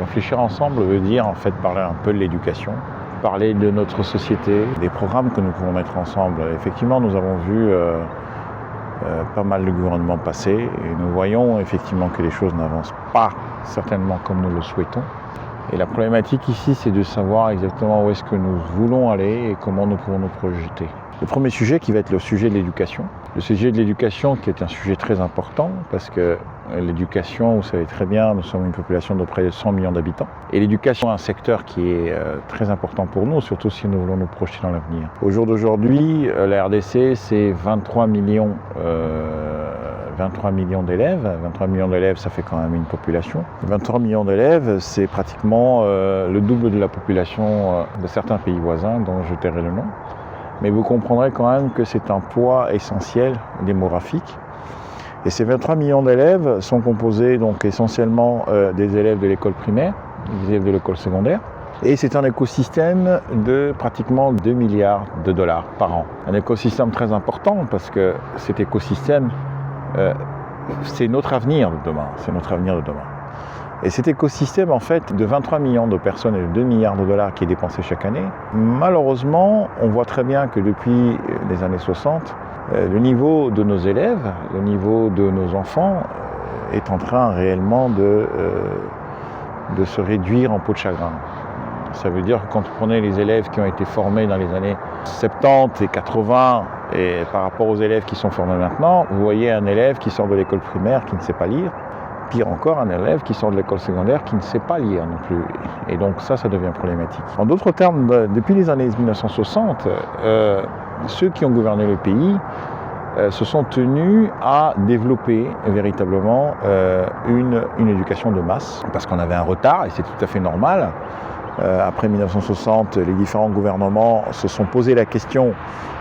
Réfléchir ensemble veut dire en fait parler un peu de l'éducation, parler de notre société, des programmes que nous pouvons mettre ensemble. Effectivement, nous avons vu pas mal de gouvernements passer et nous voyons effectivement que les choses n'avancent pas certainement comme nous le souhaitons. Et la problématique ici, c'est de savoir exactement où est-ce que nous voulons aller et comment nous pouvons nous projeter. Le premier sujet qui va être le sujet de l'éducation. Le sujet de l'éducation qui est un sujet très important parce que l'éducation, vous savez très bien, nous sommes une population de près de 100 millions d'habitants. Et l'éducation est un secteur qui est très important pour nous, surtout si nous voulons nous projeter dans l'avenir. Au jour d'aujourd'hui, la RDC, c'est 23 millions d'élèves. 23 millions d'élèves, ça fait quand même une population. 23 millions d'élèves, c'est pratiquement le double de la population de certains pays voisins, dont je tairai le nom. Mais vous comprendrez quand même que c'est un poids essentiel démographique. Et ces 23 millions d'élèves sont composés donc essentiellement des élèves de l'école primaire, des élèves de l'école secondaire. Et c'est un écosystème de pratiquement 2 milliards de dollars par an. Un écosystème très important parce que cet écosystème, c'est notre avenir de demain. C'est notre avenir de demain. Et cet écosystème, en fait, de 23 millions de personnes et de 2 milliards de dollars qui est dépensé chaque année, malheureusement, on voit très bien que depuis les années 60, le niveau de nos élèves, le niveau de nos enfants est en train réellement de se réduire en peau de chagrin. Ça veut dire que quand vous prenez les élèves qui ont été formés dans les années 70 et 80 et par rapport aux élèves qui sont formés maintenant, vous voyez un élève qui sort de l'école primaire qui ne sait pas lire, pire encore un élève qui sort de l'école secondaire qui ne sait pas lire non plus. Et donc ça devient problématique. En d'autres termes, depuis les années 1960, ceux qui ont gouverné le pays se sont tenus à développer véritablement une éducation de masse, parce qu'on avait un retard, et c'est tout à fait normal. Après 1960, les différents gouvernements se sont posé la question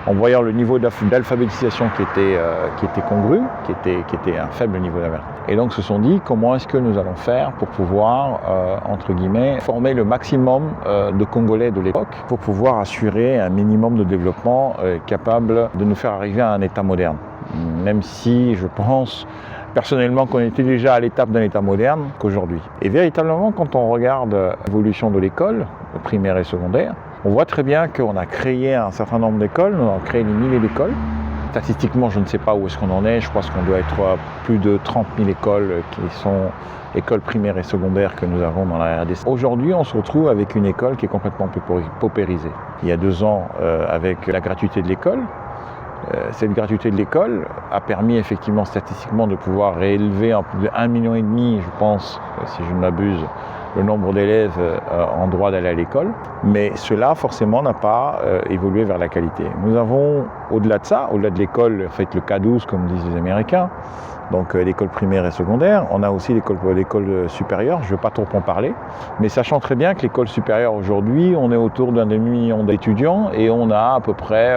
en voyant le niveau d'alphabétisation qui était congru, qui était un faible niveau d'alphabétisation. Et donc se sont dit comment est-ce que nous allons faire pour pouvoir, entre guillemets, former le maximum de Congolais de l'époque pour pouvoir assurer un minimum de développement capable de nous faire arriver à un État moderne. Même si je pense personnellement qu'on était déjà à l'étape d'un État moderne qu'aujourd'hui. Et véritablement, quand on regarde l'évolution de l'école, primaire et secondaire, on voit très bien qu'on a créé un certain nombre d'écoles, on a créé des milliers d'écoles. Statistiquement, je ne sais pas où est-ce qu'on en est, je pense qu'on doit être à plus de 30 000 écoles qui sont écoles primaires et secondaires que nous avons dans la RDC. Aujourd'hui, on se retrouve avec une école qui est complètement paupérisée. Il y a 2 ans, avec la gratuité de l'école, cette gratuité de l'école a permis effectivement statistiquement de pouvoir réélever en plus de 1,5 million, je pense, si je ne m'abuse, le nombre d'élèves en droit d'aller à l'école. Mais cela, forcément, n'a pas évolué vers la qualité. Nous avons, au-delà de ça, au-delà de l'école, en fait, le K12, comme disent les Américains, donc l'école primaire et secondaire, on a aussi l'école supérieure, je ne vais pas trop en parler, mais sachant très bien que l'école supérieure aujourd'hui, on est autour d'un demi-million d'étudiants et on a à peu près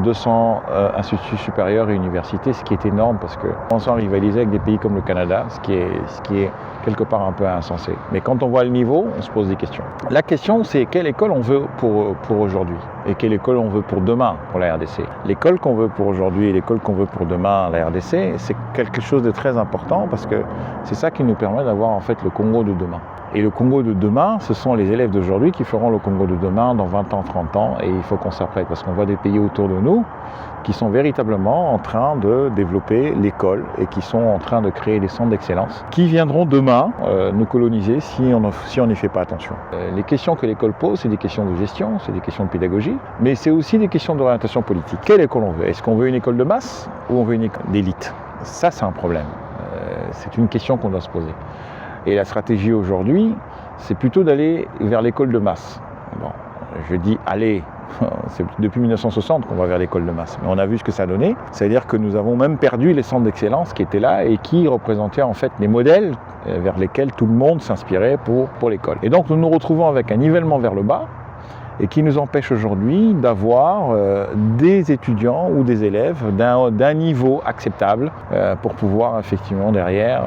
200 instituts supérieurs et universités, ce qui est énorme parce qu'on s'en rivalise avec des pays comme le Canada, ce qui est quelque part un peu insensé. Mais quand on voit le niveau, on se pose des questions. La question, c'est quelle école on veut pour aujourd'hui et quelle école on veut pour demain pour la RDC. L'école qu'on veut pour aujourd'hui et l'école qu'on veut pour demain, la RDC, c'est quelque chose de très important parce que c'est ça qui nous permet d'avoir en fait le Congo de demain. Et le Congo de demain, ce sont les élèves d'aujourd'hui qui feront le Congo de demain dans 20 ans, 30 ans et il faut qu'on s'apprête parce qu'on voit des pays autour de nous qui sont véritablement en train de développer l'école et qui sont en train de créer des centres d'excellence qui viendront demain nous coloniser si on n'y fait pas attention. Les questions que l'école pose, c'est des questions de gestion, c'est des questions de pédagogie, mais c'est aussi des questions d'orientation politique. Quelle école on veut? Est-ce qu'on veut une école de masse ou on veut une école d'élite? Ça, c'est un problème. C'est une question qu'on doit se poser. Et la stratégie aujourd'hui, c'est plutôt d'aller vers l'école de masse. Bon, je dis aller, c'est depuis 1960 qu'on va vers l'école de masse. Mais on a vu ce que ça donnait. C'est-à-dire que nous avons même perdu les centres d'excellence qui étaient là et qui représentaient en fait les modèles vers lesquels tout le monde s'inspirait pour l'école. Et donc nous nous retrouvons avec un nivellement vers le bas et qui nous empêche aujourd'hui d'avoir des étudiants ou des élèves d'un niveau acceptable pour pouvoir effectivement derrière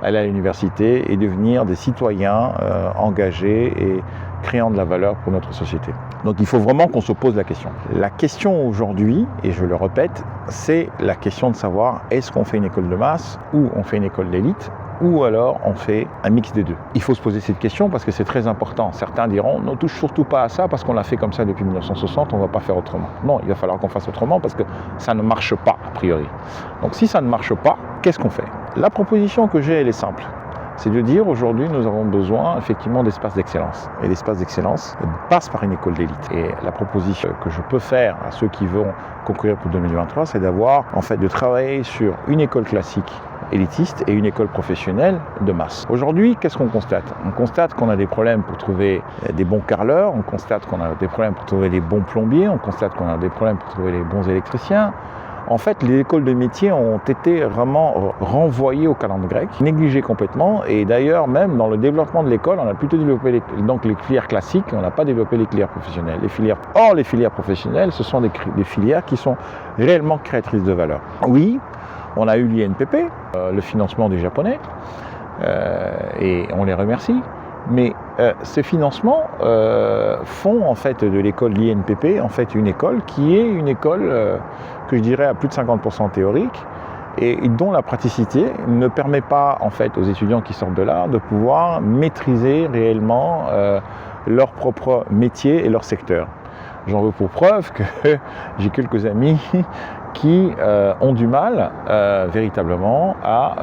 aller à l'université et devenir des citoyens engagés et créant de la valeur pour notre société. Donc il faut vraiment qu'on se pose la question. La question aujourd'hui, et je le répète, c'est la question de savoir est-ce qu'on fait une école de masse ou on fait une école d'élite. ou alors on fait un mix des deux. Il faut se poser cette question parce que c'est très important. Certains diront, ne touche surtout pas à ça parce qu'on l'a fait comme ça depuis 1960, on ne va pas faire autrement. Non, il va falloir qu'on fasse autrement parce que ça ne marche pas a priori. Donc si ça ne marche pas, qu'est-ce qu'on fait? La proposition que j'ai, elle est simple. C'est de dire aujourd'hui nous avons besoin effectivement d'espaces d'excellence. Et l'espace d'excellence passe par une école d'élite. Et la proposition que je peux faire à ceux qui vont concourir pour 2023, c'est d'avoir en fait de travailler sur une école classique élitiste et une école professionnelle de masse. Aujourd'hui, qu'est-ce qu'on constate? On constate qu'on a des problèmes pour trouver des bons carreleurs, on constate qu'on a des problèmes pour trouver des bons plombiers, on constate qu'on a des problèmes pour trouver les bons électriciens. En fait, les écoles de métiers ont été vraiment renvoyées au calendrier grec, négligées complètement. Et d'ailleurs, même dans le développement de l'école, on a plutôt développé les filières classiques, on n'a pas développé les filières professionnelles. Or, les filières professionnelles, ce sont des filières qui sont réellement créatrices de valeur. Oui, on a eu l'INPP, le financement des Japonais, et on les remercie. Mais ces financements font en fait de l'école l'INPP en fait une école qui est une école que je dirais à plus de 50% théorique et dont la praticité ne permet pas en fait aux étudiants qui sortent de là de pouvoir maîtriser réellement leur propre métier et leur secteur. J'en veux pour preuve que j'ai quelques amis qui ont du mal véritablement à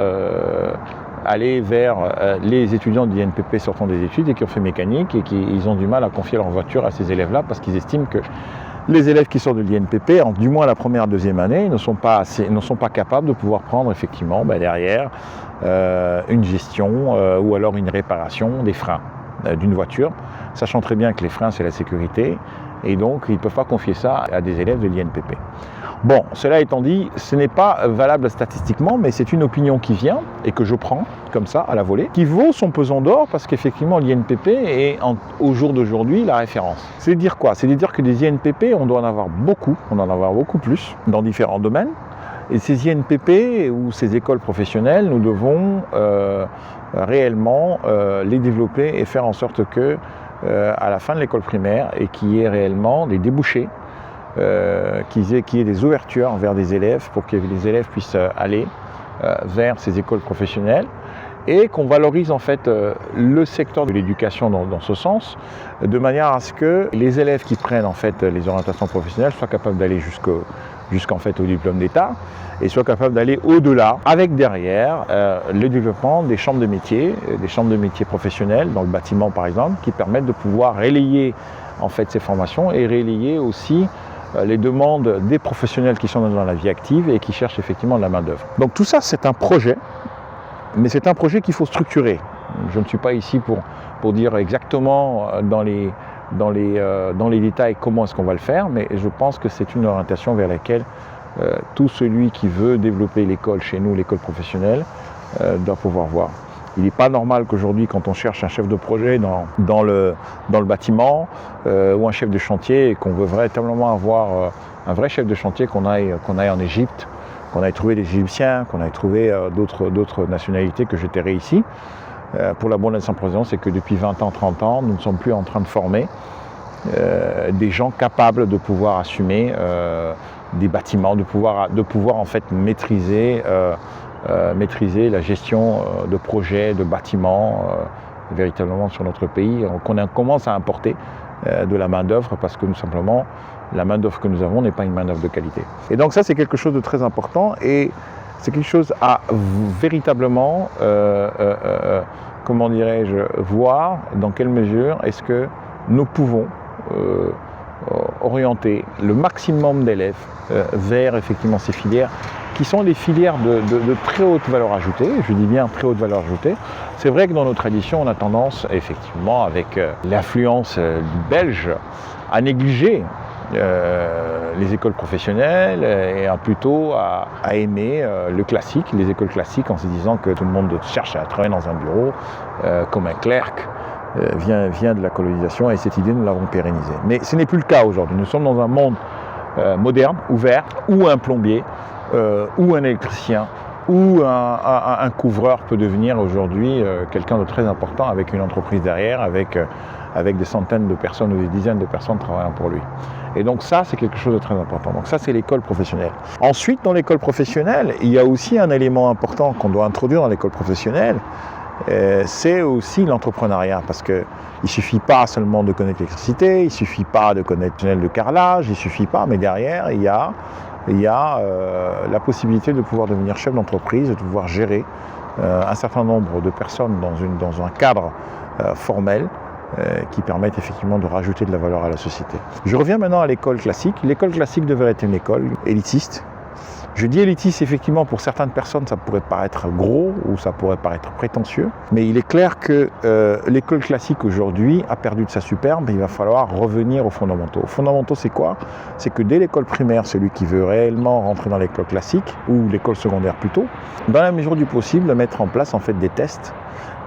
aller vers les étudiants de l'INPP sortant des études et qui ont fait mécanique et ils ont du mal à confier leur voiture à ces élèves-là parce qu'ils estiment que les élèves qui sortent de l'INPP, du moins la première, deuxième année, ne sont pas capables de pouvoir prendre effectivement derrière une gestion ou alors une réparation des freins d'une voiture, sachant très bien que les freins c'est la sécurité et donc ils ne peuvent pas confier ça à des élèves de l'INPP. Bon, cela étant dit, ce n'est pas valable statistiquement, mais c'est une opinion qui vient et que je prends comme ça à la volée, qui vaut son pesant d'or parce qu'effectivement l'INPP est au jour d'aujourd'hui la référence. C'est de dire quoi? C'est de dire que des INPP, on doit en avoir beaucoup plus dans différents domaines. Et ces INPP ou ces écoles professionnelles, nous devons réellement les développer et faire en sorte que à la fin de l'école primaire et qu'il y ait réellement des débouchés, qu'il y ait des ouvertures vers des élèves pour que les élèves puissent aller vers ces écoles professionnelles et qu'on valorise en fait le secteur de l'éducation dans ce sens, de manière à ce que les élèves qui prennent en fait les orientations professionnelles soient capables d'aller jusqu'en fait au diplôme d'État et soient capables d'aller au-delà avec derrière le développement des chambres de métiers professionnelles dans le bâtiment par exemple, qui permettent de pouvoir relayer en fait ces formations et relayer aussi les demandes des professionnels qui sont dans la vie active et qui cherchent effectivement de la main-d'œuvre. Donc tout ça, c'est un projet, mais c'est un projet qu'il faut structurer. Je ne suis pas ici pour dire exactement dans les détails comment est-ce qu'on va le faire, mais je pense que c'est une orientation vers laquelle tout celui qui veut développer l'école chez nous, l'école professionnelle, doit pouvoir voir. Il n'est pas normal qu'aujourd'hui, quand on cherche un chef de projet dans le bâtiment ou un chef de chantier et qu'on veut véritablement avoir un vrai chef de chantier, qu'on aille en Égypte, qu'on aille trouver des Égyptiens, qu'on aille trouver d'autres nationalités que je tairai ici. Pour la bonne et simple raison, c'est que depuis 20 ans, 30 ans, nous ne sommes plus en train de former des gens capables de pouvoir assumer des bâtiments, de pouvoir en fait maîtriser la gestion de projets, de bâtiments véritablement sur notre pays. On commence à importer de la main-d'œuvre parce que tout simplement la main-d'œuvre que nous avons n'est pas une main-d'œuvre de qualité. Et donc ça c'est quelque chose de très important et c'est quelque chose à véritablement comment dirais-je, voir dans quelle mesure est-ce que nous pouvons orienter le maximum d'élèves vers effectivement ces filières qui sont des filières de très haute valeur ajoutée, je dis bien très haute valeur ajoutée. C'est vrai que dans nos traditions, on a tendance, effectivement, avec l'influence belge, à négliger les écoles professionnelles et plutôt à aimer le classique, les écoles classiques, en se disant que tout le monde cherche à travailler dans un bureau comme un clerc. Vient de la colonisation et cette idée nous l'avons pérennisée. Mais ce n'est plus le cas aujourd'hui. Nous sommes dans un monde moderne, ouvert, où un plombier, ou un électricien, ou un couvreur peut devenir aujourd'hui quelqu'un de très important avec une entreprise derrière, avec avec des centaines de personnes ou des dizaines de personnes travaillant pour lui. Et donc ça, c'est quelque chose de très important. Donc ça, c'est l'école professionnelle. Ensuite, dans l'école professionnelle, il y a aussi un élément important qu'on doit introduire dans l'école professionnelle, c'est aussi l'entrepreneuriat, parce qu'il ne suffit pas seulement de connaître l'électricité, il ne suffit pas de connaître le tunnel de carrelage, il ne suffit pas, mais derrière, il y a la possibilité de pouvoir devenir chef d'entreprise, de pouvoir gérer un certain nombre de personnes dans un cadre formel qui permettent effectivement de rajouter de la valeur à la société. Je reviens maintenant à l'école classique. L'école classique devrait être une école élitiste. Je dis élitiste, effectivement, pour certaines personnes, ça pourrait paraître gros ou ça pourrait paraître prétentieux, mais il est clair que l'école classique aujourd'hui a perdu de sa superbe et il va falloir revenir aux fondamentaux. Les fondamentaux, c'est quoi? C'est que dès l'école primaire, celui qui veut réellement rentrer dans l'école classique, ou l'école secondaire plutôt, dans la mesure du possible, mettre en place en fait des tests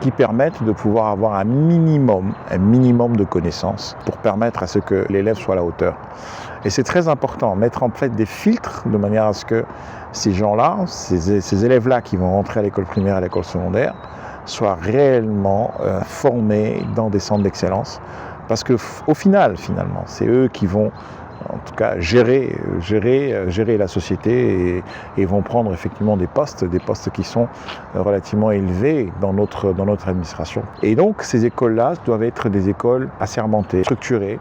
qui permettent de pouvoir avoir un minimum de connaissances pour permettre à ce que l'élève soit à la hauteur. Et c'est très important, mettre en place des filtres de manière à ce que ces gens-là, ces élèves-là qui vont rentrer à l'école primaire et à l'école secondaire, soient réellement formés dans des centres d'excellence. Parce qu'au final, finalement, c'est eux qui vont en tout cas gérer la société et vont prendre effectivement des postes qui sont relativement élevés dans notre administration. Et donc ces écoles-là doivent être des écoles assermentées, structurées,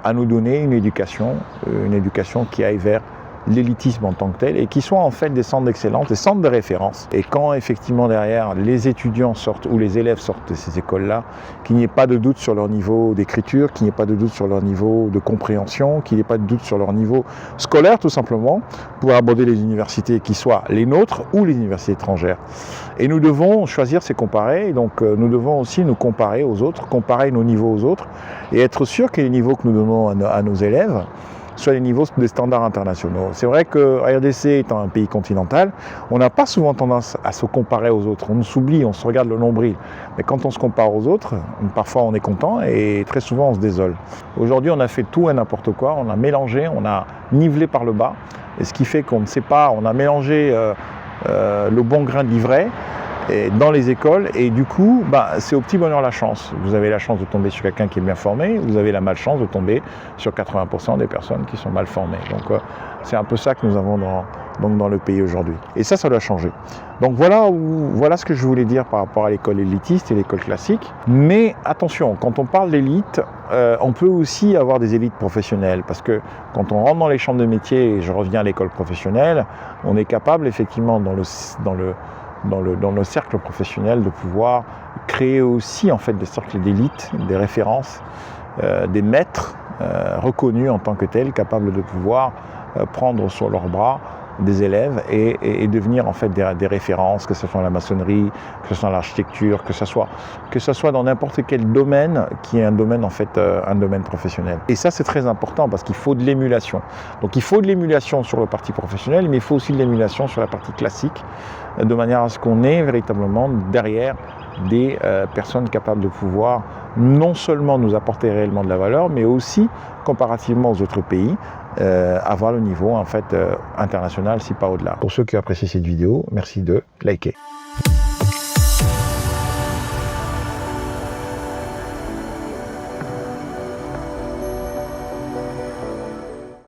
à nous donner une éducation qui aille vers l'élitisme en tant que tel et qui soient en fait des centres d'excellence, des centres de référence. Et quand effectivement derrière les étudiants sortent ou les élèves sortent de ces écoles-là, qu'il n'y ait pas de doute sur leur niveau d'écriture, qu'il n'y ait pas de doute sur leur niveau de compréhension, qu'il n'y ait pas de doute sur leur niveau scolaire tout simplement, pour aborder les universités qui soient les nôtres ou les universités étrangères. Et nous devons choisir ces comparer, et donc nous devons aussi nous comparer aux autres, comparer nos niveaux aux autres et être sûr que les niveaux que nous donnons à nos élèves soit les niveaux des standards internationaux. C'est vrai que RDC étant un pays continental, on n'a pas souvent tendance à se comparer aux autres. On s'oublie, on se regarde le nombril. Mais quand on se compare aux autres, parfois on est content et très souvent on se désole. Aujourd'hui, on a fait tout et n'importe quoi, on a mélangé, on a nivelé par le bas. Et ce qui fait qu'on ne sait pas, on a mélangé le bon grain de l'ivraie dans les écoles et du coup c'est au petit bonheur la chance. Vous avez la chance de tomber sur quelqu'un qui est bien formé, vous avez la malchance de tomber sur 80% des personnes qui sont mal formées. Donc c'est un peu ça que nous avons dans le pays aujourd'hui. Et ça doit changer. Donc voilà ce que je voulais dire par rapport à l'école élitiste et l'école classique. Mais attention, quand on parle d'élite, on peut aussi avoir des élites professionnelles parce que quand on rentre dans les chambres de métier, et je reviens à l'école professionnelle, on est capable effectivement dans le cercle professionnel de pouvoir créer aussi en fait des cercles d'élite, des références, des maîtres reconnus en tant que tels, capables de pouvoir prendre sur leurs bras des élèves et devenir en fait des références, que ce soit dans la maçonnerie, que ce soit dans l'architecture, que ce soit dans n'importe quel domaine qui est un domaine en fait un domaine professionnel. Et ça c'est très important parce qu'il faut de l'émulation. Donc il faut de l'émulation sur le parti professionnel, mais il faut aussi de l'émulation sur la partie classique, de manière à ce qu'on ait véritablement derrière des personnes capables de pouvoir non seulement nous apporter réellement de la valeur, mais aussi comparativement aux autres pays, avoir le niveau en fait international, si pas au-delà. Pour ceux qui apprécient cette vidéo, merci de liker.